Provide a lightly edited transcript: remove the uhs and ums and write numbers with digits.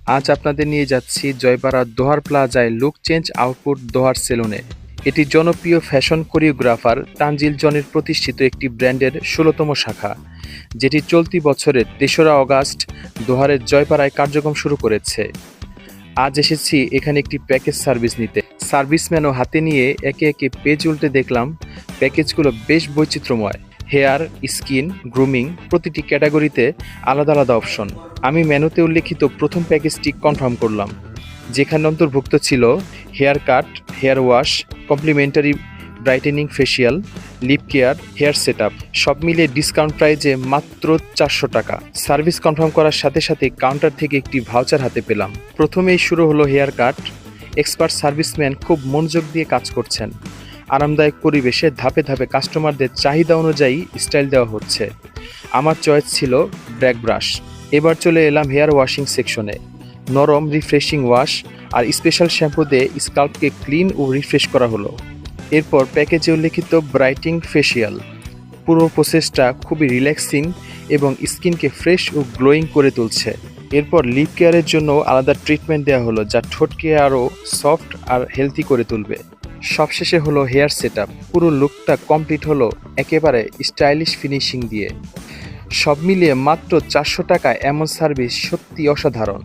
আজ আপনাদের নিয়ে যাচ্ছি জয়পাড়া দোহার প্লাজায় লুক চেঞ্জ আউটপুট দোহার সেলুনে। এটি জনপ্রিয় ফ্যাশন কোরিওগ্রাফার তানজিল জনের প্রতিষ্ঠিত একটি ব্র্যান্ডের ১৬তম শাখা, যেটি চলতি বছরের ৩রা অগাস্ট দোহারের জয়পাড়ায় কার্যক্রম শুরু করেছে। আজ এসেছি এখানে একটি প্যাকেজ সার্ভিস নিতে। সার্ভিসম্যানও হাতে নিয়ে একে একে পেজ উল্টে দেখলাম প্যাকেজগুলো বেশ বৈচিত্র্যময়। হেয়ার, স্কিন, গ্রুমিং প্রতিটি ক্যাটাগরিতে আলাদা আলাদা অপশন। আমি মেনুতে উল্লেখিত প্রথম প্যাকেজটি কনফার্ম করলাম, যেখানে অন্তর্ভুক্ত ছিল hair cut, hair wash, complimentary brightening facial, lip care, hair set up, সব মিলিয়ে ডিসকাউন্ট প্রাইজে মাত্র ৪০০ টাকা। সার্ভিস কনফার্ম করার সাথে সাথে কাউন্টার থেকে একটি ভাউচার হাতে পেলাম। প্রথমেই শুরু হলো হেয়ার কাট। এক্সপার্ট সার্ভিসম্যান খুব মনোযোগ দিয়ে কাজ করছেন। আরামদায়ক পরিবেশে ধাপে ধাপে কাস্টমারদের চাহিদা অনুযায়ী স্টাইল দেওয়া হচ্ছে। আমার চয়েস ছিল ব্ল্যাক ব্রাশ। এবার চলে এলাম হেয়ার ওয়াশিং সেকশনে। নরম রিফ্রেশিং ওয়াশ আর স্পেশাল শ্যাম্পু দিয়ে স্কাল্পকে ক্লিন ও রিফ্রেশ করা হলো। এরপর প্যাকেজে উল্লেখিত ব্রাইটিং ফেসিয়াল। পুরো প্রসেসটা খুবই রিল্যাক্সিং এবং স্কিনকে ফ্রেশ ও গ্লোয়িং করে তুলছে। এরপর লিপ কেয়ারের জন্য আলাদা ট্রিটমেন্ট দেওয়া হলো, যা ঠোঁটকে আরও সফট আর হেলদি করে তুলবে। সবশেষে হলো হেয়ার সেট আপ। পুরো লুকটা কমপ্লিট হলো একেবারে স্টাইলিশ ফিনিশিং দিয়ে। সব মিলিয়ে মাত্র ৪০০ টাকায় এমন সার্ভিস সত্যি অসাধারণ।